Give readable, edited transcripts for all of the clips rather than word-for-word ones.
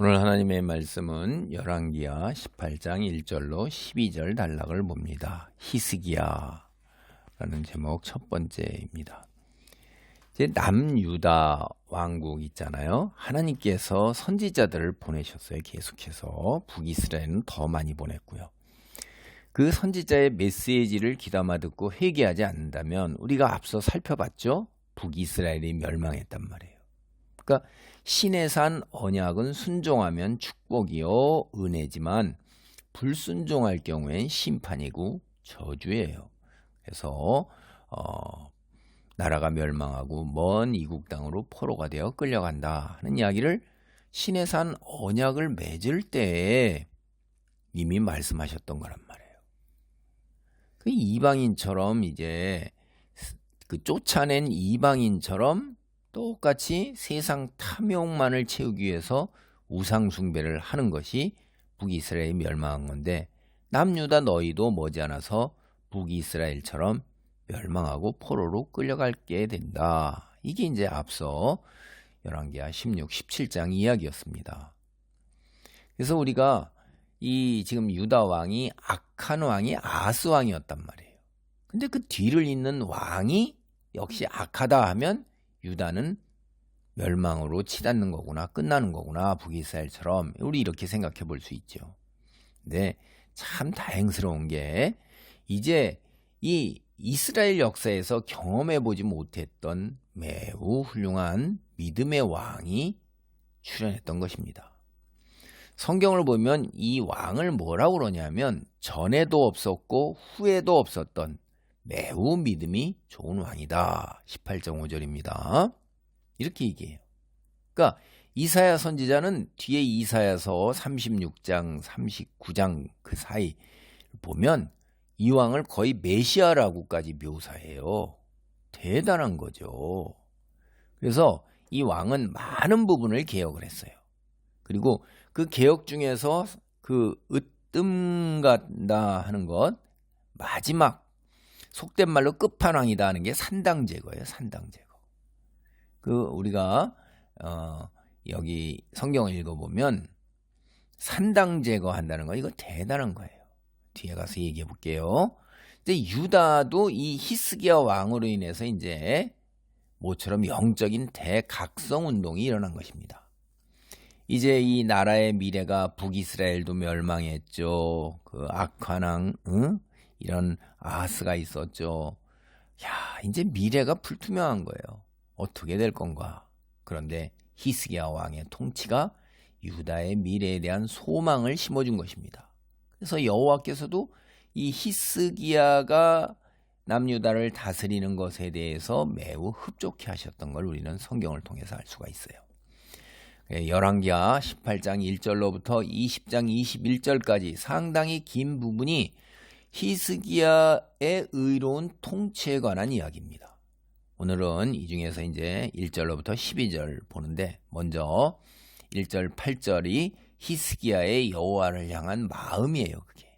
오늘 하나님의 말씀은 열왕기하 18장 1절로 12절 단락을 봅니다. 히스기야라는 제목 첫 번째입니다. 이제 남유다 왕국 있잖아요. 하나님께서 선지자들을 보내셨어요. 계속해서 북이스라엘은 더 많이 보냈고요. 그 선지자의 메시지를 귀담아 듣고 회개하지 않는다면 우리가 앞서 살펴봤죠. 북이스라엘이 멸망했단 말이에요. 그러니까 신의 산 언약은 순종하면 축복이요 은혜지만 불순종할 경우엔 심판이고 저주예요. 그래서 나라가 멸망하고 먼 이국 땅으로 포로가 되어 끌려간다 하는 이야기를 신의 산 언약을 맺을 때에 이미 말씀하셨던 거란 말이에요. 그 이방인처럼 이제 그 쫓아낸 이방인처럼 똑같이 세상 탐욕만을 채우기 위해서 우상 숭배를 하는 것이 북이스라엘이 멸망한 건데, 남유다 너희도 머지않아서 북이스라엘처럼 멸망하고 포로로 끌려가게 된다. 이게 이제 앞서 열왕기하 16, 17장 이야기였습니다. 그래서 우리가 이 지금 유다 왕이 악한 왕이 아스 왕이었단 말이에요. 근데 그 뒤를 잇는 왕이 역시 악하다 하면 유다는 멸망으로 치닫는 거구나, 끝나는 거구나, 북이스라엘처럼 우리 이렇게 생각해 볼 수 있죠. 근데 참 다행스러운 게 이제 이 이스라엘 역사에서 경험해 보지 못했던 매우 훌륭한 믿음의 왕이 출현했던 것입니다. 성경을 보면 이 왕을 뭐라고 그러냐면 전에도 없었고 후에도 없었던 매우 믿음이 좋은 왕이다. 18장 5절입니다. 이렇게 얘기해요. 그러니까 이사야 선지자는 뒤에 이사야서 36장, 39장 그 사이 보면 이 왕을 거의 메시아라고까지 묘사해요. 대단한 거죠. 그래서 이 왕은 많은 부분을 개혁을 했어요. 그리고 그 개혁 중에서 그 으뜸간다 하는 것, 마지막 속된 말로 끝판왕이다 하는 게 산당 제거예요. 산당 제거. 그 우리가 여기 성경을 읽어보면 산당 제거한다는 거, 이거 대단한 거예요. 뒤에 가서 얘기해 볼게요. 이제 유다도 이 히스기야 왕으로 인해서 이제 모처럼 영적인 대각성 운동이 일어난 것입니다. 이제 이 나라의 미래가 북이스라엘도 멸망했죠. 그 악한 왕, 이런 아하스가 있었죠. 야, 이제 미래가 불투명한 거예요. 어떻게 될 건가? 그런데 히스기야 왕의 통치가 유다의 미래에 대한 소망을 심어준 것입니다. 그래서 여호와께서도 이 히스기야가 남유다를 다스리는 것에 대해서 매우 흡족해 하셨던 걸 우리는 성경을 통해서 알 수가 있어요. 열왕기하 18장 1절로부터 20장 21절까지 상당히 긴 부분이 히스기야의 의로운 통치에 관한 이야기입니다. 오늘은 이 중에서 이제 1절로부터 12절 보는데, 먼저 1절 8절이 히스기야의 여호와를 향한 마음이에요. 그게.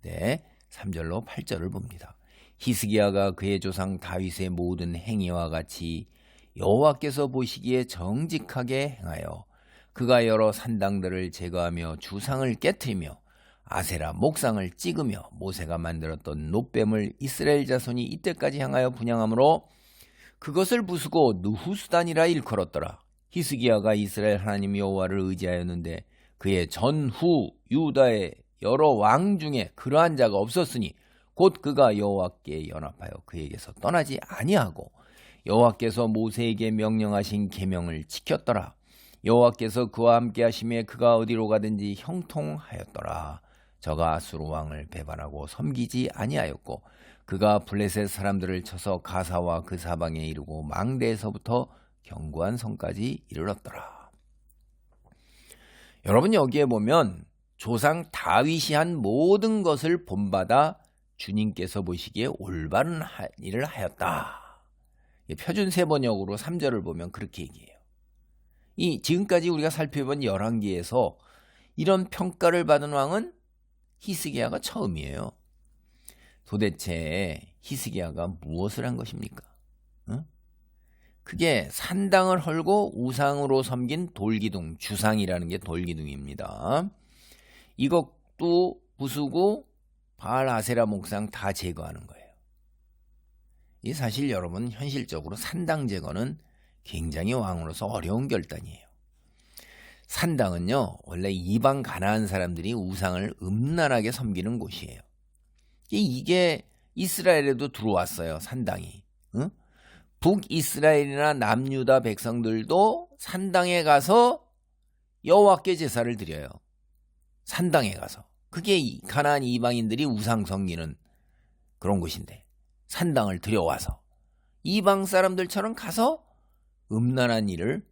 네, 3절로 8절을 봅니다. 히스기야가 그의 조상 다윗의 모든 행위와 같이 여호와께서 보시기에 정직하게 행하여 그가 여러 산당들을 제거하며 주상을 깨트리며 아세라 목상을 찍으며 모세가 만들었던 놋뱀을 이스라엘 자손이 이때까지 향하여 분향함으로 그것을 부수고 느후수단이라 일컬었더라. 히스기야가 이스라엘 하나님 여호와를 의지하였는데 그의 전후 유다의 여러 왕 중에 그러한 자가 없었으니 곧 그가 여호와께 연합하여 그에게서 떠나지 아니하고 여호와께서 모세에게 명령하신 계명을 지켰더라. 여호와께서 그와 함께 하심에 그가 어디로 가든지 형통하였더라. 저가 아수르 왕을 배반하고 섬기지 아니하였고 그가 블레셋 사람들을 쳐서 가사와 그 사방에 이르고 망대에서부터 견고한 성까지 이르렀더라. 여러분, 여기에 보면 조상 다윗이 한 모든 것을 본받아 주님께서 보시기에 올바른 일을 하였다. 표준 세번역으로 3절을 보면 그렇게 얘기해요. 이 지금까지 우리가 살펴본 열왕기에서 이런 평가를 받은 왕은 히스기야가 처음이에요. 도대체 히스기야가 무엇을 한 것입니까? 그게 산당을 헐고 우상으로 섬긴 돌기둥, 주상이라는 게 돌기둥입니다. 이것도 부수고 바알 아세라 목상 다 제거하는 거예요. 이 사실 여러분 현실적으로 산당 제거는 굉장히 왕으로서 어려운 결단이에요. 산당은요 원래 이방 가나안 사람들이 우상을 음란하게 섬기는 곳이에요. 이게 이스라엘에도 들어왔어요. 산당이. 응? 북이스라엘이나 남유다 백성들도 산당에 가서 여호와께 제사를 드려요. 산당에 가서. 그게 가나안 이방인들이 우상 섬기는 그런 곳인데 산당을 들여와서 이방 사람들처럼 가서 음란한 일을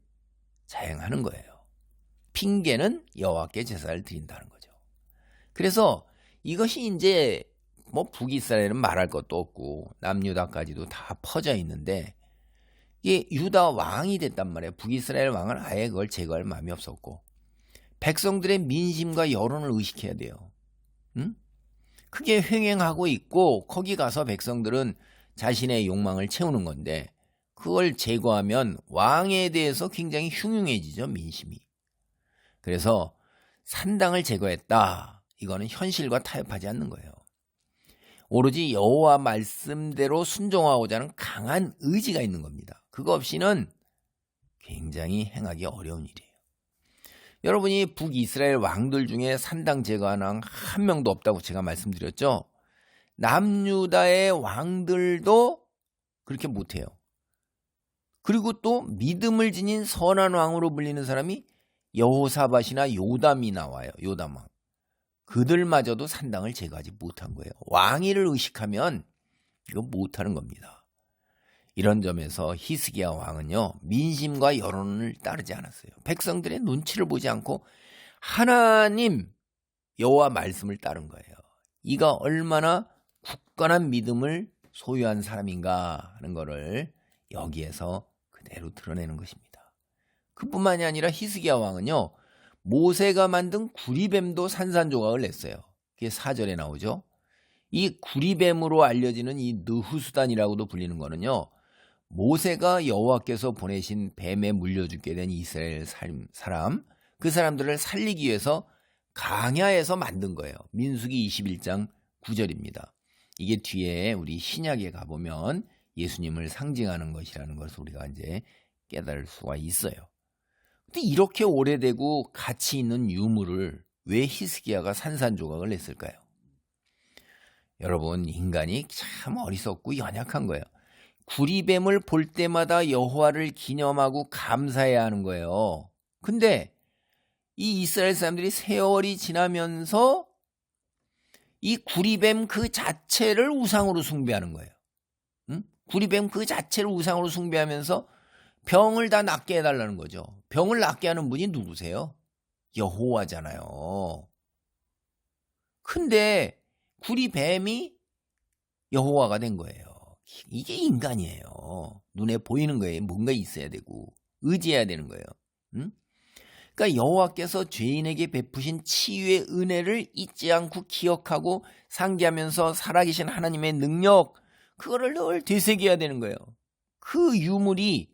자행하는 거예요. 핑계는 여호와께 제사를 드린다는 거죠. 그래서 이것이 이제 뭐 북이스라엘은 말할 것도 없고 남유다까지도 다 퍼져 있는데 이게 유다 왕이 됐단 말이에요. 북이스라엘 왕은 아예 그걸 제거할 마음이 없었고 백성들의 민심과 여론을 의식해야 돼요. 응? 그게 횡행하고 있고 거기 가서 백성들은 자신의 욕망을 채우는 건데 그걸 제거하면 왕에 대해서 굉장히 흉흉해지죠. 민심이. 그래서 산당을 제거했다. 이거는 현실과 타협하지 않는 거예요. 오로지 여호와 말씀대로 순종하고자 하는 강한 의지가 있는 겁니다. 그거 없이는 굉장히 행하기 어려운 일이에요. 여러분이 북이스라엘 왕들 중에 산당 제거하는 왕 한 명도 없다고 제가 말씀드렸죠. 남유다의 왕들도 그렇게 못해요. 그리고 또 믿음을 지닌 선한 왕으로 불리는 사람이 여호사밧이나 요담이 나와요. 요담 왕. 그들마저도 산당을 제거하지 못한 거예요. 왕위를 의식하면 이거 못하는 겁니다. 이런 점에서 히스기야 왕은요. 민심과 여론을 따르지 않았어요. 백성들의 눈치를 보지 않고 하나님 여호와 말씀을 따른 거예요. 이가 얼마나 굳건한 믿음을 소유한 사람인가 하는 거를 여기에서 그대로 드러내는 것입니다. 그뿐만이 아니라 히스기야 왕은요. 모세가 만든 구리뱀도 산산조각을 냈어요. 그게 4절에 나오죠. 이 구리뱀으로 알려지는 이 느후수단이라고도 불리는 거는요. 모세가 여호와께서 보내신 뱀에 물려 죽게 된 이스라엘 사람, 그 사람들을 살리기 위해서 강야에서 만든 거예요. 민수기 21장 9절입니다. 이게 뒤에 우리 신약에 가보면 예수님을 상징하는 것이라는 것을 우리가 이제 깨달을 수가 있어요. 근데 이렇게 오래되고 가치 있는 유물을 왜 히스기야가 산산조각을 냈을까요? 여러분 인간이 참 어리석고 연약한 거예요. 구리뱀을 볼 때마다 여호와를 기념하고 감사해야 하는 거예요. 근데 이 이스라엘 사람들이 세월이 지나면서 이 구리뱀 그 자체를 우상으로 숭배하는 거예요. 응? 구리뱀 그 자체를 우상으로 숭배하면서 병을 다 낫게 해달라는 거죠. 병을 낫게 하는 분이 누구세요? 여호와잖아요. 근데 구리뱀이 여호와가 된 거예요. 이게 인간이에요. 눈에 보이는 거예요. 뭔가 있어야 되고 의지해야 되는 거예요. 응? 그러니까 여호와께서 죄인에게 베푸신 치유의 은혜를 잊지 않고 기억하고 상기하면서 살아계신 하나님의 능력, 그거를 늘 되새겨야 되는 거예요. 그 유물이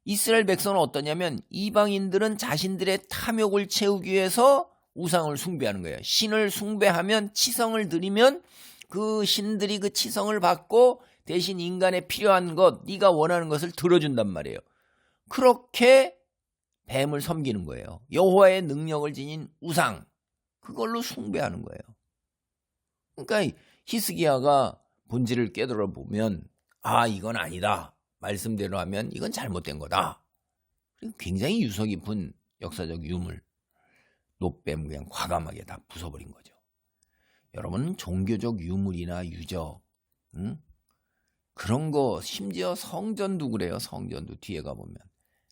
이스라엘 백성은 어떠냐면 이방인들은 자신들의 탐욕을 채우기 위해서 우상을 숭배하는 거예요. 신을 숭배하면 치성을 드리면 그 신들이 그 치성을 받고 대신 인간에 필요한 것, 네가 원하는 것을 들어준단 말이에요. 그렇게 뱀을 섬기는 거예요. 여호와의 능력을 지닌 우상, 그걸로 숭배하는 거예요. 그러니까 히스기야가 본질을 깨달아 보면 아 이건 아니다. 말씀대로 하면 이건 잘못된 거다. 그리고 굉장히 유서 깊은 역사적 유물, 노뱀 그냥 과감하게 다 부숴버린 거죠. 여러분 종교적 유물이나 유적 그런 거 심지어 성전도 그래요. 성전도 뒤에 가보면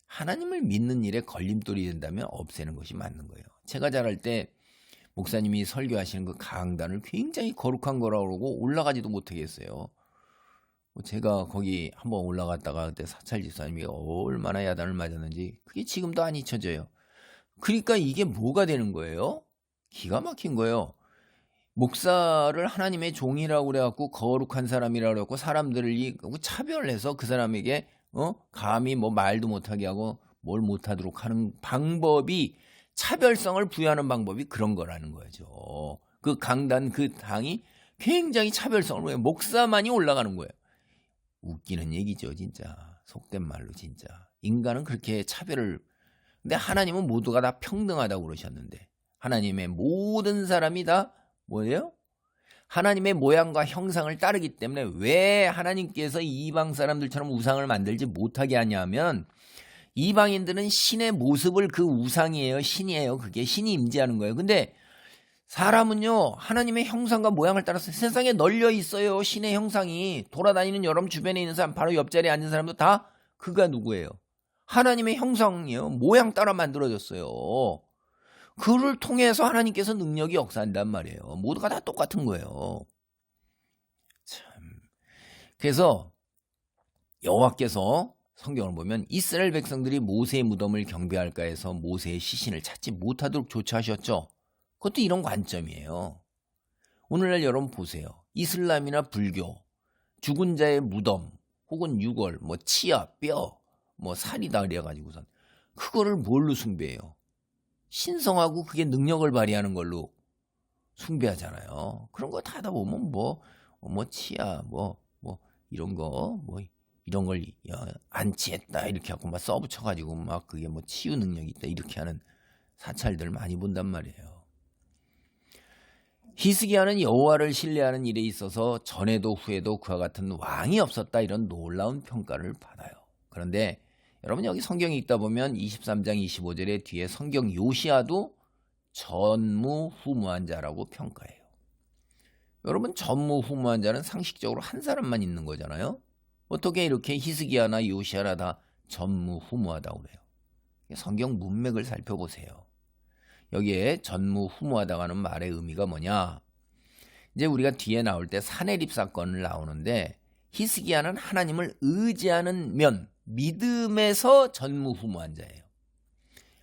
하나님을 믿는 일에 걸림돌이 된다면 없애는 것이 맞는 거예요. 제가 자랄 때 목사님이 설교하시는 그 강단을 굉장히 거룩한 거라고 그러고 올라가지도 못하게 했어요. 제가 거기 한번 올라갔다가 그때 사찰 집사님이 얼마나 야단을 맞았는지 그게 지금도 안 잊혀져요. 그러니까 이게 뭐가 되는 거예요? 기가 막힌 거예요. 목사를 하나님의 종이라고 그래갖고 거룩한 사람이라고 그래갖고 사람들이 차별해서 그 사람에게 감히 뭐 말도 못하게 하고 뭘 못하도록 하는 방법이 차별성을 부여하는 방법이 그런 거라는 거죠. 그 강단 그 당이 굉장히 차별성을 부여해 목사만이 올라가는 거예요. 웃기는 얘기죠, 진짜. 속된 말로 진짜. 인간은 그렇게 차별을 근데 하나님은 모두가 다 평등하다고 그러셨는데 하나님의 모든 사람이 다 뭐예요? 하나님의 모양과 형상을 따르기 때문에 왜 하나님께서 이방 사람들처럼 우상을 만들지 못하게 하냐면 이방인들은 신의 모습을 그 우상이에요. 신이에요. 그게 신이 임재하는 거예요. 근데 사람은요. 하나님의 형상과 모양을 따라서 세상에 널려 있어요. 신의 형상이. 돌아다니는 여러분 주변에 있는 사람 바로 옆자리에 앉은 사람도 다 그가 누구예요? 하나님의 형상이에요. 모양 따라 만들어졌어요. 그를 통해서 하나님께서 능력이 역사한단 말이에요. 모두가 다 똑같은 거예요. 참. 그래서 여호와께서 성경을 보면 이스라엘 백성들이 모세의 무덤을 경배할까 해서 모세의 시신을 찾지 못하도록 조처하셨죠. 그것도 이런 관점이에요. 오늘날 여러분 보세요. 이슬람이나 불교, 죽은 자의 무덤, 혹은 유골, 뭐 치아, 뼈, 뭐 살이다 그래가지고선 그거를 뭘로 숭배해요? 신성하고 그게 능력을 발휘하는 걸로 숭배하잖아요. 그런 거 다 하다 보면 뭐 치아, 이런 거, 이런 걸 안치했다 이렇게 하고 막 써붙여가지고 막 그게 뭐 치유 능력이 있다 이렇게 하는 사찰들 많이 본단 말이에요. 히스기야는 여호와를 신뢰하는 일에 있어서 전에도 후에도 그와 같은 왕이 없었다 이런 놀라운 평가를 받아요. 그런데 여러분 여기 성경에 읽다 보면 23장 25절에 뒤에 성경 요시야도 전무후무한 자라고 평가해요. 여러분 전무후무한 자는 상식적으로 한 사람만 있는 거잖아요. 어떻게 이렇게 히스기야나 요시야나 다 전무후무하다고 그래요. 성경 문맥을 살펴보세요. 여기에 전무후무하다고 하는 말의 의미가 뭐냐. 이제 우리가 뒤에 나올 때 산헤립 사건을 나오는데 히스기야는 하나님을 의지하는 면 믿음에서 전무후무한 자예요.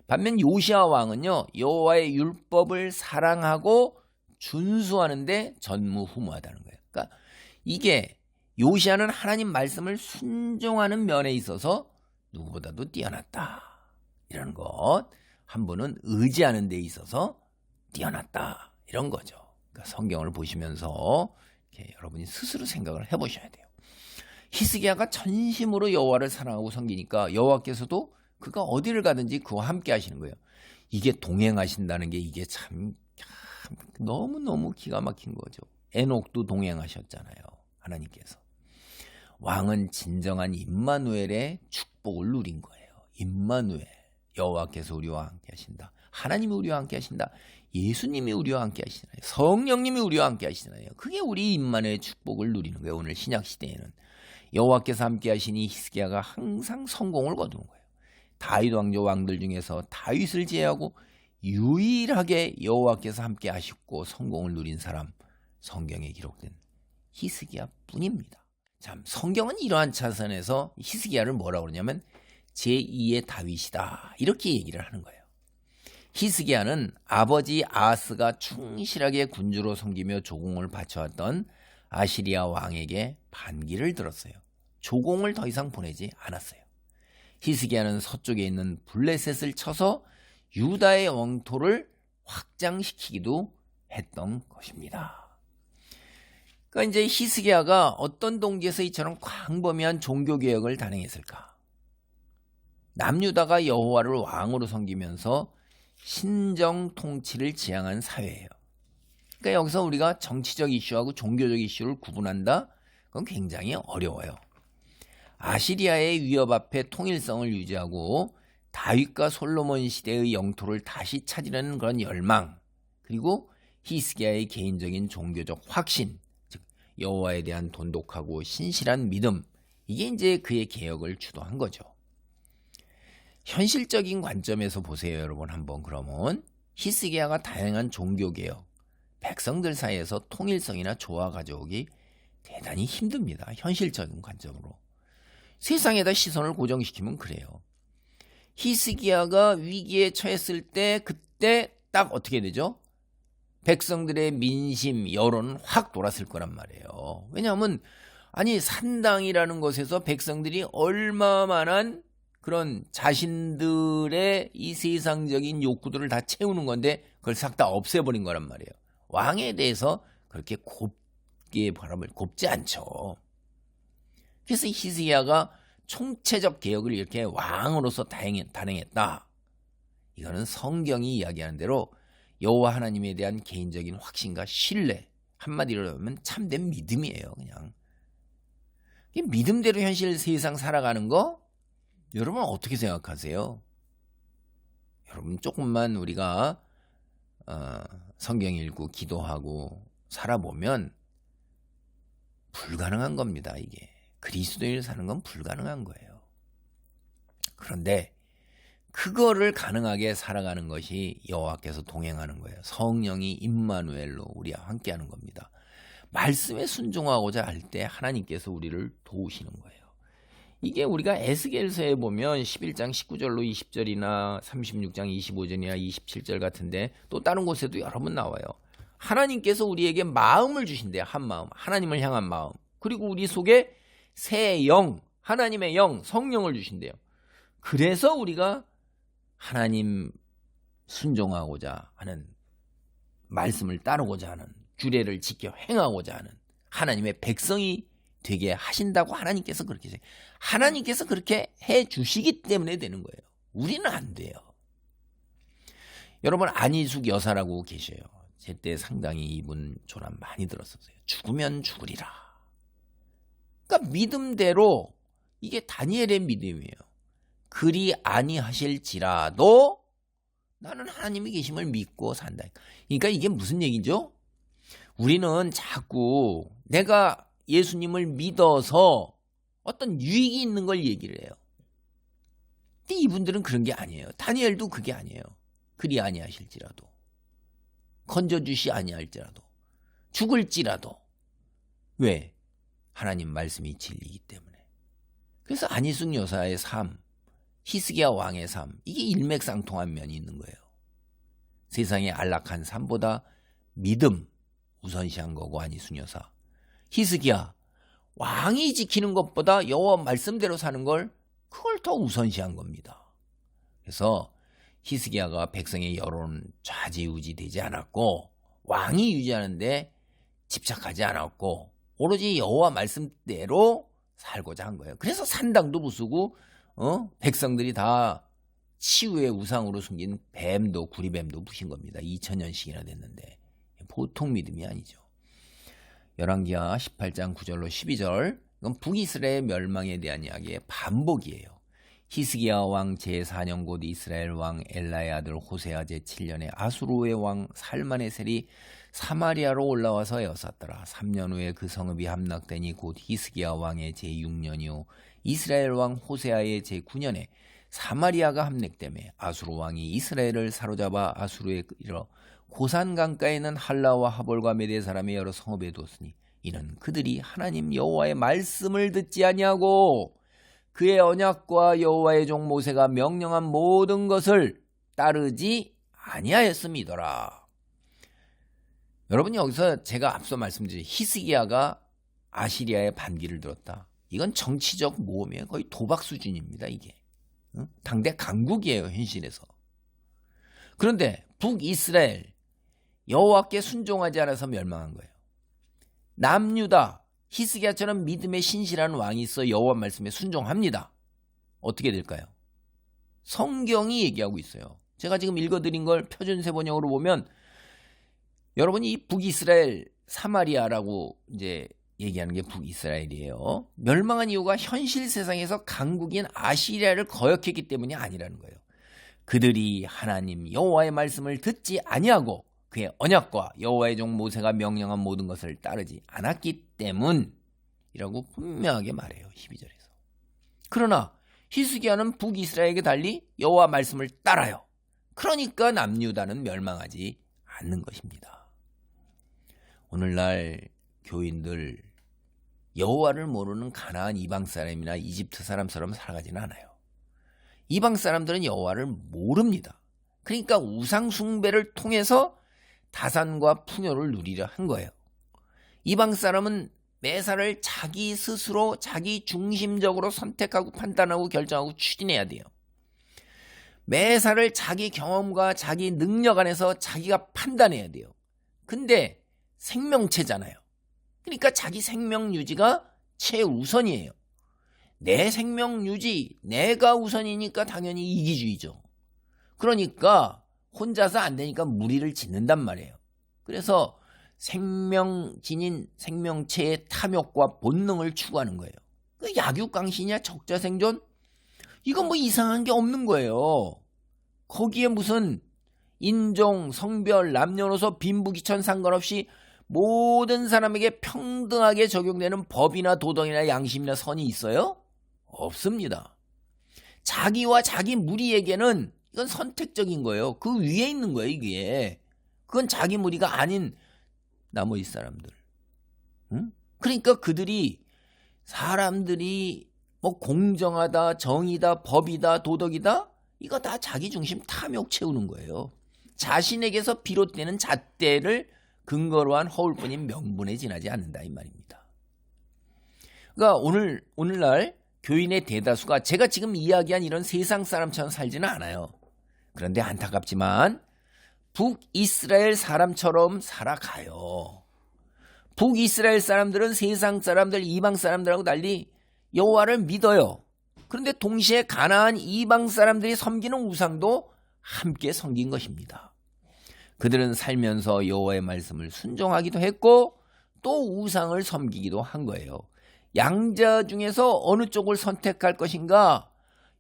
반면 요시야 왕은요 여호와의 율법을 사랑하고 준수하는데 전무후무하다는 거예요. 그러니까 이게 요시야는 하나님 말씀을 순종하는 면에 있어서 누구보다도 뛰어났다. 이런 것. 한 분은 의지하는 데 있어서 뛰어났다. 이런 거죠. 그러니까 성경을 보시면서 이렇게 여러분이 스스로 생각을 해보셔야 돼요. 히스기야가 전심으로 여호와를 사랑하고 섬기니까 여호와께서도 그가 어디를 가든지 그와 함께 하시는 거예요. 이게 동행하신다는 게 이게 참 너무너무 기가 막힌 거죠. 에녹도 동행하셨잖아요. 하나님께서. 왕은 진정한 임마누엘의 축복을 누린 거예요. 임마누엘. 여호와께서 우리와 함께 하신다. 하나님이 우리와 함께 하신다. 예수님이 우리와 함께 하시나요? 성령님이 우리와 함께 하시나요? 그게 우리 임마누엘의 축복을 누리는 거예요. 오늘 신약 시대에는. 여호와께서 함께 하시니 히스기야가 항상 성공을 거두는 거예요. 다윗 왕조 왕들 중에서 다윗을 제외하고 유일하게 여호와께서 함께 하셨고 성공을 누린 사람 성경에 기록된 히스기야 뿐입니다. 참 성경은 이러한 차선에서 히스기야를 뭐라고 그러냐면 제2의 다윗이다 이렇게 얘기를 하는 거예요. 히스기야는 아버지 아하스가 충실하게 군주로 섬기며 조공을 바쳐왔던 아시리아 왕에게 반기를 들었어요. 조공을 더 이상 보내지 않았어요. 히스기야는 서쪽에 있는 블레셋을 쳐서 유다의 영토를 확장시키기도 했던 것입니다. 그러니까 이제 히스기야가 어떤 동기에서 이처럼 광범위한 종교개혁을 단행했을까? 남유다가 여호와를 왕으로 섬기면서 신정 통치를 지향한 사회예요. 그러니까 여기서 우리가 정치적 이슈하고 종교적 이슈를 구분한다? 그건 굉장히 어려워요. 아시리아의 위협 앞에 통일성을 유지하고 다윗과 솔로몬 시대의 영토를 다시 찾으려는 그런 열망, 그리고 히스기야의 개인적인 종교적 확신, 즉 여호와에 대한 돈독하고 신실한 믿음, 이게 이제 그의 개혁을 주도한 거죠. 현실적인 관점에서 보세요, 여러분. 한번 그러면 히스기야가 다양한 종교개혁, 백성들 사이에서 통일성이나 조화 가져오기 대단히 힘듭니다. 현실적인 관점으로. 세상에다 시선을 고정시키면 그래요. 히스기야가 위기에 처했을 때 그때 딱 어떻게 되죠? 백성들의 민심, 여론은 확 돌았을 거란 말이에요. 왜냐하면 아니 산당이라는 곳에서 백성들이 얼마만한 그런 자신들의 이 세상적인 욕구들을 다 채우는 건데 그걸 싹 다 없애버린 거란 말이에요. 왕에 대해서 그렇게 곱게 바람을 곱지 않죠. 그래서 히스기야가 총체적 개혁을 이렇게 왕으로서 단행했다. 이거는 성경이 이야기하는 대로 여호와 하나님에 대한 개인적인 확신과 신뢰, 한마디로 하면 참된 믿음이에요. 그냥 믿음대로 현실 세상 살아가는 거 여러분 어떻게 생각하세요? 여러분 조금만 우리가 성경 읽고 기도하고 살아보면 불가능한 겁니다. 이게 그리스도인을 사는 건 불가능한 거예요. 그런데 그거를 가능하게 살아가는 것이 여호와께서 동행하는 거예요. 성령이 임마누엘로 우리와 함께하는 겁니다. 말씀에 순종하고자 할 때 하나님께서 우리를 도우시는 거예요. 이게 우리가 에스겔서에 보면 11장 19절로 20절이나 36장 25절이나 27절 같은데 또 다른 곳에도 여러 번 나와요. 하나님께서 우리에게 마음을 주신대요. 한 마음, 하나님을 향한 마음. 그리고 우리 속에 새 영, 하나님의 영, 성령을 주신대요. 그래서 우리가 하나님 순종하고자 하는, 말씀을 따르고자 하는, 규례를 지켜 행하고자 하는 하나님의 백성이 되게 하신다고 하나님께서 그렇게 해요. 하나님께서 그렇게 해 주시기 때문에 되는 거예요. 우리는 안 돼요. 여러분 안희숙 여사라고 계셔요. 제때 상당히 이분 조람 많이 들었었어요. 죽으면 죽으리라. 그러니까 믿음대로 이게 다니엘의 믿음이에요. 그리 아니하실지라도 나는 하나님이 계심을 믿고 산다. 그러니까 이게 무슨 얘기죠? 우리는 자꾸 내가 예수님을 믿어서 어떤 유익이 있는 걸 얘기를 해요. 근데 이분들은 그런 게 아니에요. 다니엘도 그게 아니에요. 그리 아니하실지라도, 건져주시 아니할지라도, 죽을지라도. 왜? 하나님 말씀이 진리이기 때문에. 그래서 안희숙 여사의 삶, 히스기야 왕의 삶, 이게 일맥상통한 면이 있는 거예요. 세상의 안락한 삶보다 믿음 우선시한 거고, 안희숙 여사. 히스기야 왕이 지키는 것보다 여호와 말씀대로 사는 걸, 그걸 더 우선시한 겁니다. 그래서 히스기야가 백성의 여론 좌지우지 되지 않았고, 왕이 유지하는데 집착하지 않았고, 오로지 여호와 말씀대로 살고자 한 거예요. 그래서 산당도 부수고 백성들이 다 치유의 우상으로 숨긴 뱀도, 구리뱀도 부신 겁니다. 2000년씩이나 됐는데 보통 믿음이 아니죠. 열왕기하 18장 9절로 12절, 이건 북이스라엘 멸망에 대한 이야기의 반복이에요. 히스기야 왕 제4년 곧 이스라엘 왕 엘라의 아들 호세아 제7년에 아수르의 왕 살마네셀이 사마리아로 올라와서 에워쌌더라. 3년 후에 그 성읍이 함락되니 곧 히스기야 왕의 제6년이요 이스라엘 왕 호세아의 제9년에 사마리아가 함락되매 아수르 왕이 이스라엘을 사로잡아 아수르에 이르러 고산 강가에 있는 할라와 하볼과 메대 사람의 여러 성읍에 뒀으니 이는 그들이 하나님 여호와의 말씀을 듣지 아니하고 그의 언약과 여호와의 종 모세가 명령한 모든 것을 따르지 아니하였음이더라. 여러분, 여기서 제가 앞서 말씀드린 히스기야가 아시리아의 반기를 들었다. 이건 정치적 모험이에요. 거의 도박 수준입니다. 이게 당대 강국이에요, 현실에서. 그런데 북이스라엘, 여호와께 순종하지 않아서 멸망한 거예요. 남유다, 히스기야처럼 믿음에 신실한 왕이 있어 여호와 말씀에 순종합니다. 어떻게 될까요? 성경이 얘기하고 있어요. 제가 지금 읽어드린 걸 표준세 번역으로 보면, 여러분이 이 북이스라엘, 사마리아라고 이제 얘기하는 게 북이스라엘이에요. 멸망한 이유가 현실 세상에서 강국인 아시리아를 거역했기 때문이 아니라는 거예요. 그들이 하나님 여호와의 말씀을 듣지 아니하고 그의 언약과 여호와의 종 모세가 명령한 모든 것을 따르지 않았기 때문이라고 분명하게 말해요. 12절에서. 그러나 히스기야는 북이스라엘에게 달리 여호와 말씀을 따라요. 그러니까 남유다는 멸망하지 않는 것입니다. 오늘날 교인들 여호와를 모르는 가나안 이방 사람이나 이집트 사람처럼 살아가지는 않아요. 이방 사람들은 여호와를 모릅니다. 그러니까 우상 숭배를 통해서 다산과 풍요를 누리려 한 거예요. 이방 사람은 매사를 자기 스스로 자기 중심적으로 선택하고 판단하고 결정하고 추진해야 돼요. 매사를 자기 경험과 자기 능력 안에서 자기가 판단해야 돼요. 근데 생명체잖아요. 그러니까 자기 생명 유지가 최우선이에요. 내 생명 유지, 내가 우선이니까 당연히 이기주의죠. 그러니까 혼자서 안 되니까 무리를 짓는단 말이에요. 그래서 생명진인 생명체의 탐욕과 본능을 추구하는 거예요. 약육강신이야 적자생존? 이건 뭐 이상한 게 없는 거예요. 거기에 무슨 인종, 성별, 남녀노소, 빈부귀천 상관없이 모든 사람에게 평등하게 적용되는 법이나 도덕이나 양심이나 선이 있어요? 없습니다. 자기와 자기 무리에게는 이건 선택적인 거예요. 그 위에 있는 거예요, 이게. 그건 자기 무리가 아닌 나머지 사람들. 응? 그러니까 그들이 사람들이 뭐 공정하다, 정의다, 법이다, 도덕이다 이거 다 자기 중심 탐욕 채우는 거예요. 자신에게서 비롯되는 잣대를 근거로 한 허울뿐인 명분에 지나지 않는다 이 말입니다. 그러니까 오늘날 교인의 대다수가 제가 지금 이야기한 이런 세상 사람처럼 살지는 않아요. 그런데 안타깝지만 북이스라엘 사람처럼 살아가요. 북이스라엘 사람들은 세상 사람들, 이방 사람들하고 달리 여호와를 믿어요. 그런데 동시에 가나안 이방 사람들이 섬기는 우상도 함께 섬긴 것입니다. 그들은 살면서 여호와의 말씀을 순종하기도 했고 또 우상을 섬기기도 한 거예요. 양자 중에서 어느 쪽을 선택할 것인가?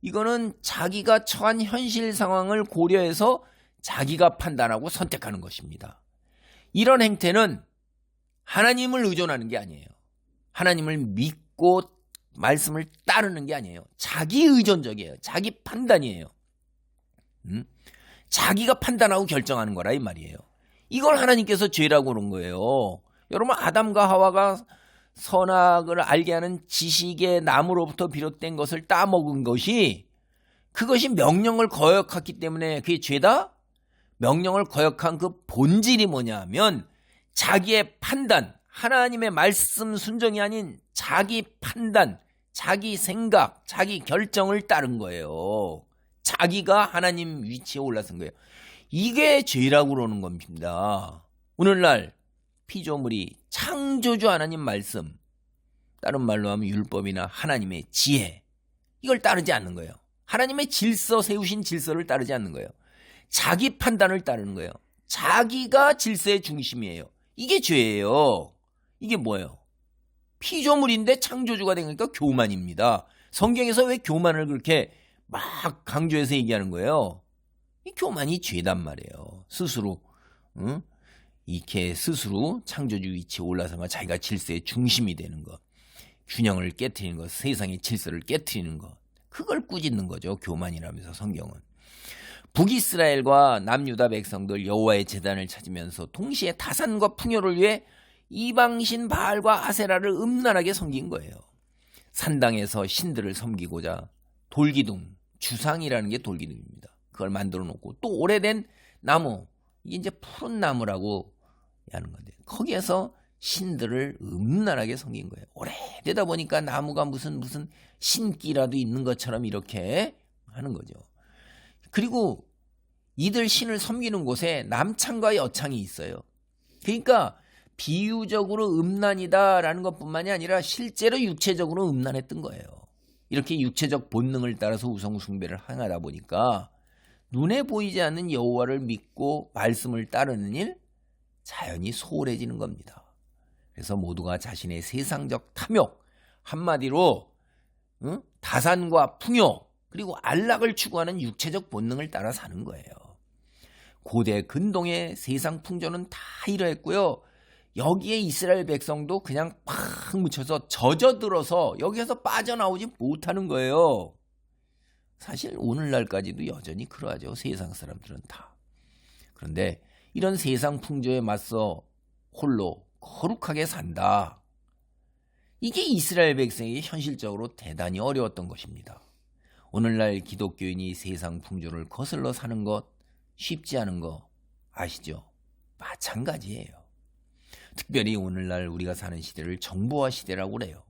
이거는 자기가 처한 현실 상황을 고려해서 자기가 판단하고 선택하는 것입니다. 이런 행태는 하나님을 의존하는 게 아니에요. 하나님을 믿고 말씀을 따르는 게 아니에요. 자기 의존적이에요. 자기 판단이에요. 자기가 판단하고 결정하는 거라 이 말이에요. 이걸 하나님께서 죄라고 그런 거예요. 여러분 아담과 하와가 선악을 알게 하는 지식의 나무로부터 비롯된 것을 따먹은 것이 그것이 명령을 거역했기 때문에 그게 죄다? 명령을 거역한 그 본질이 뭐냐 하면 자기의 판단, 하나님의 말씀 순종이 아닌 자기 판단, 자기 생각, 자기 결정을 따른 거예요. 자기가 하나님 위치에 올라선 거예요. 이게 죄라고 그러는 겁니다. 오늘날 피조물이 창조주 하나님 말씀, 다른 말로 하면 율법이나 하나님의 지혜, 이걸 따르지 않는 거예요. 하나님의 질서, 세우신 질서를 따르지 않는 거예요. 자기 판단을 따르는 거예요. 자기가 질서의 중심이에요. 이게 죄예요. 이게 뭐예요? 피조물인데 창조주가 된 거니까 교만입니다. 성경에서 왜 교만을 그렇게 막 강조해서 얘기하는 거예요? 이 교만이 죄단 말이에요. 스스로 이렇게 스스로 창조주 위치에 올라서면 자기가 질서의 중심이 되는 것, 균형을 깨트리는 것, 세상의 질서를 깨트리는 것, 그걸 꾸짖는 거죠. 교만이라면서 성경은. 북이스라엘과 남유다 백성들 여호와의 제단을 찾으면서 동시에 다산과 풍요를 위해 이방신 바알과 아세라를 음란하게 섬긴 거예요. 산당에서 신들을 섬기고자 돌기둥, 주상이라는 게 돌기둥입니다. 그걸 만들어 놓고 또 오래된 나무, 이게 이제 푸른 나무라고 하는 건데 거기에서 신들을 음란하게 섬긴 거예요. 오래되다 보니까 나무가 무슨 신기라도 있는 것처럼 이렇게 하는 거죠. 그리고 이들 신을 섬기는 곳에 남창과 여창이 있어요. 그러니까 비유적으로 음란이다라는 것뿐만이 아니라 실제로 육체적으로 음란했던 거예요. 이렇게 육체적 본능을 따라서 우상숭배를 행하다 보니까 눈에 보이지 않는 여호와를 믿고 말씀을 따르는 일 자연히 소홀해지는 겁니다. 그래서 모두가 자신의 세상적 탐욕, 한마디로 다산과 풍요 그리고 안락을 추구하는 육체적 본능을 따라 사는 거예요. 고대 근동의 세상 풍조는 다 이러했고요. 여기에 이스라엘 백성도 그냥 팍 묻혀서 젖어들어서 여기에서 빠져나오지 못하는 거예요. 사실 오늘날까지도 여전히 그러하죠. 세상 사람들은 다. 그런데 이런 세상 풍조에 맞서 홀로 거룩하게 산다. 이게 이스라엘 백성이 현실적으로 대단히 어려웠던 것입니다. 오늘날 기독교인이 세상 풍조를 거슬러 사는 것 쉽지 않은 거 아시죠? 마찬가지예요. 특별히 오늘날 우리가 사는 시대를 정보화 시대라고 그래요.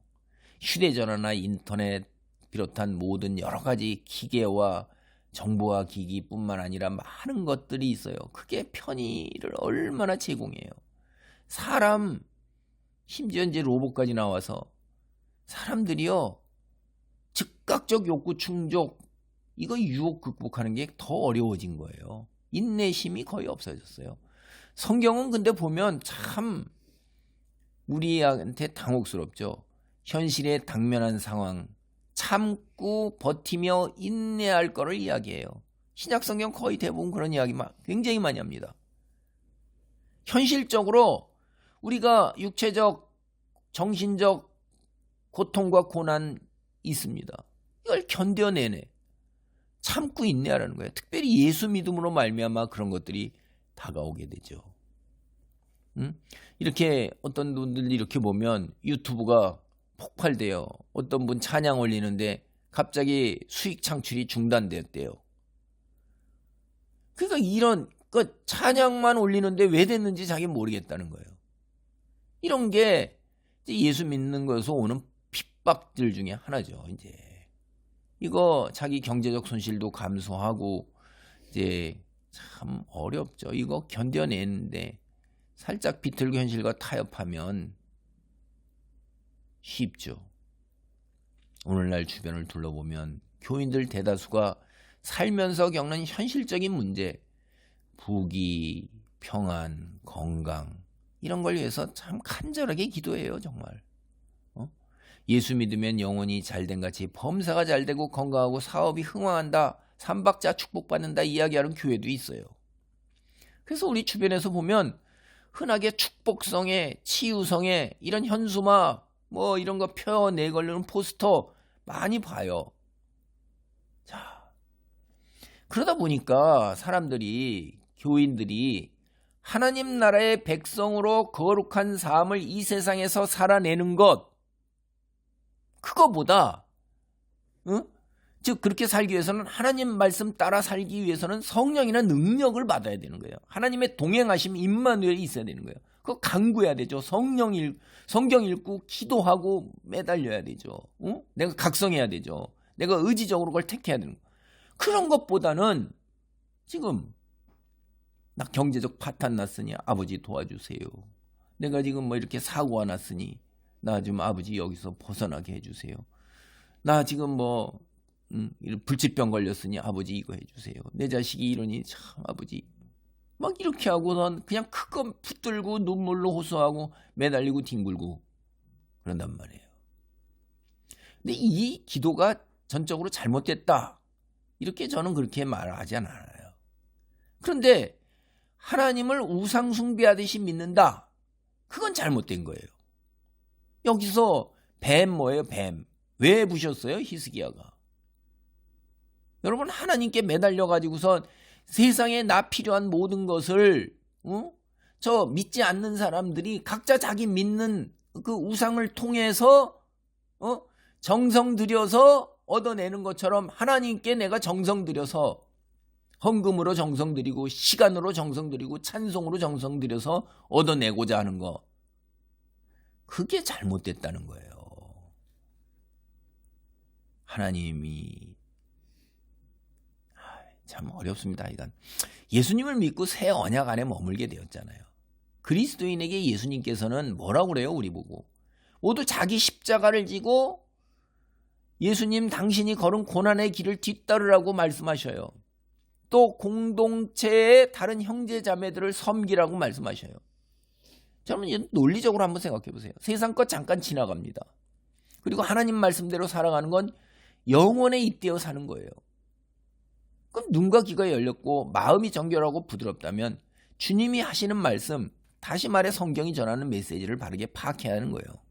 휴대전화나 인터넷 비롯한 모든 여러 가지 기계와 정보화 기기뿐만 아니라 많은 것들이 있어요. 그게 편의를 얼마나 제공해요. 사람, 심지어 이제 로봇까지 나와서 사람들이요, 즉각적 욕구 충족, 이거 유혹 극복하는 게 더 어려워진 거예요. 인내심이 거의 없어졌어요. 성경은 근데 보면 참 우리한테 당혹스럽죠. 현실에 당면한 상황, 참고 버티며 인내할 거를 이야기해요. 신약성경 거의 대부분 그런 이야기 굉장히 많이 합니다. 현실적으로 우리가 육체적, 정신적 고통과 고난 있습니다. 이걸 견뎌내네. 참고 인내하라는 거예요. 특별히 예수 믿음으로 말미암아 그런 것들이 다가오게 되죠. 이렇게 어떤 분들 이렇게 보면 유튜브가 폭발돼요. 어떤 분 찬양 올리는데 갑자기 수익 창출이 중단됐대요. 그러니까 이런 찬양만 올리는데 왜 됐는지 자기 모르겠다는 거예요. 이런 게 예수 믿는 것에서 오는 핍박들 중에 하나죠. 이제 이거 자기 경제적 손실도 감수하고 이제 참 어렵죠. 이거 견뎌내는데 살짝 비틀고 현실과 타협하면 쉽죠. 오늘날 주변을 둘러보면 교인들 대다수가 살면서 겪는 현실적인 문제, 부귀, 평안, 건강 이런 걸 위해서 참 간절하게 기도해요. 정말. 예수 믿으면 영혼이 잘된 같이 범사가 잘되고 건강하고 사업이 흥왕한다, 삼박자 축복받는다 이야기하는 교회도 있어요. 그래서 우리 주변에서 보면 흔하게 축복성에 치유성에 이런 현수막 뭐 이런 거 표 내걸리는 포스터 많이 봐요. 자, 그러다 보니까 사람들이, 교인들이 하나님 나라의 백성으로 거룩한 삶을 이 세상에서 살아내는 것, 그거보다 즉 그렇게 살기 위해서는 하나님 말씀 따라 살기 위해서는 성령이나 능력을 받아야 되는 거예요. 하나님의 동행하심 임마누엘이 있어야 되는 거예요. 그거 간구해야 되죠. 성경 읽고 기도하고 매달려야 되죠. 내가 각성해야 되죠. 내가 의지적으로 그걸 택해야 되는 거예요. 그런 것보다는 지금 나 경제적 파탄 났으니 아버지 도와주세요. 내가 지금 뭐 이렇게 사고가 났으니 나 좀 아버지 여기서 벗어나게 해주세요. 나 지금 뭐 불치병 걸렸으니 아버지 이거 해주세요. 내 자식이 이러니 참 아버지 막 이렇게 하고는 그냥 크거 붙들고 눈물로 호소하고 매달리고 뒹굴고 그런단 말이에요. 근데 이 기도가 전적으로 잘못됐다 이렇게 저는 그렇게 말하지 않아요. 그런데 하나님을 우상 숭배하듯이 믿는다, 그건 잘못된 거예요. 여기서 뱀 뭐예요? 뱀 왜 부셨어요? 히스기야가. 여러분, 하나님께 매달려가지고서 세상에 나 필요한 모든 것을 저 믿지 않는 사람들이 각자 자기 믿는 그 우상을 통해서 정성 들여서 얻어내는 것처럼 하나님께 내가 정성 들여서 헌금으로 정성 들이고 시간으로 정성 들이고 찬송으로 정성 들여서 얻어내고자 하는 거, 그게 잘못됐다는 거예요. 하나님이 참 어렵습니다. 이건 예수님을 믿고 새 언약 안에 머물게 되었잖아요. 그리스도인에게 예수님께서는 뭐라고 그래요? 우리 보고 모두 자기 십자가를 지고 예수님 당신이 걸은 고난의 길을 뒤따르라고 말씀하셔요. 또 공동체의 다른 형제 자매들을 섬기라고 말씀하셔요. 여러분, 논리적으로 한번 생각해 보세요. 세상 것 잠깐 지나갑니다. 그리고 하나님 말씀대로 살아가는 건 영혼에 잇대어 사는 거예요. 그럼 눈과 귀가 열렸고 마음이 정결하고 부드럽다면 주님이 하시는 말씀, 다시 말해 성경이 전하는 메시지를 바르게 파악해야 하는 거예요.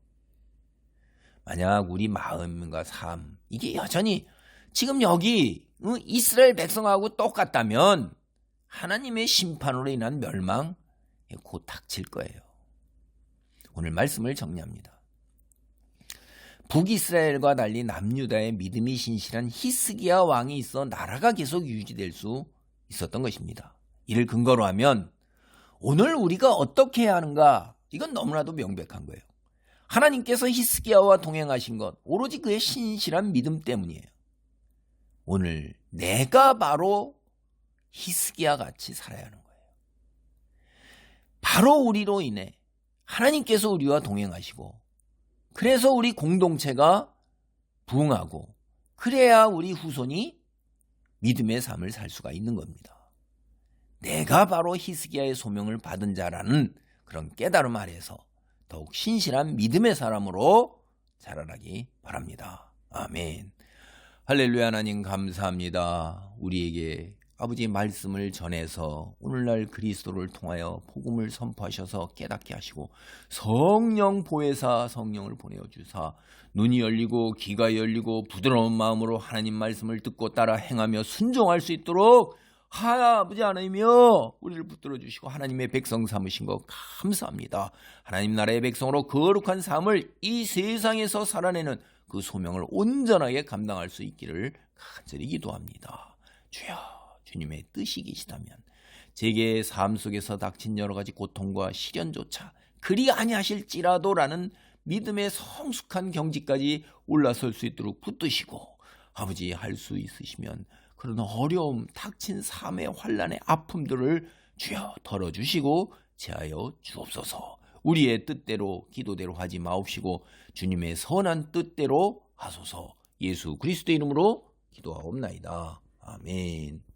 만약 우리 마음과 삶, 이게 여전히 지금 여기 이스라엘 백성하고 똑같다면 하나님의 심판으로 인한 멸망 곧 닥칠 거예요. 오늘 말씀을 정리합니다. 북이스라엘과 달리 남유다의 믿음이 신실한 히스기야 왕이 있어 나라가 계속 유지될 수 있었던 것입니다. 이를 근거로 하면 오늘 우리가 어떻게 해야 하는가 이건 너무나도 명백한 거예요. 하나님께서 히스기야와 동행하신 것 오로지 그의 신실한 믿음 때문이에요. 오늘 내가 바로 히스기야 같이 살아야 하는 거예요. 바로 우리로 인해 하나님께서 우리와 동행하시고 그래서 우리 공동체가 부흥하고 그래야 우리 후손이 믿음의 삶을 살 수가 있는 겁니다. 내가 바로 히스기야의 소명을 받은 자라는 그런 깨달음 아래에서 더욱 신실한 믿음의 사람으로 자라나기 바랍니다. 아멘. 할렐루야. 하나님 감사합니다. 우리에게 아버지의 말씀을 전해서 오늘날 그리스도를 통하여 복음을 선포하셔서 깨닫게 하시고 성령 보혜사 성령을 보내어 주사 눈이 열리고 귀가 열리고 부드러운 마음으로 하나님 말씀을 듣고 따라 행하며 순종할 수 있도록 아버지 하나님이여 우리를 붙들어 주시고 하나님의 백성 삼으신 것 감사합니다. 하나님 나라의 백성으로 거룩한 삶을 이 세상에서 살아내는 그 소명을 온전하게 감당할 수 있기를 간절히 기도합니다. 주여, 주님의 뜻이 계시다면 제게 삶 속에서 닥친 여러 가지 고통과 시련조차 그리 아니하실지라도라는 믿음의 성숙한 경지까지 올라설 수 있도록 붙드시고 아버지 할 수 있으시면 그런 어려움, 닥친 삶의 환난의 아픔들을 주여 덜어주시고 제하여 주옵소서. 우리의 뜻대로 기도대로 하지 마옵시고 주님의 선한 뜻대로 하소서. 예수 그리스도의 이름으로 기도하옵나이다. 아멘.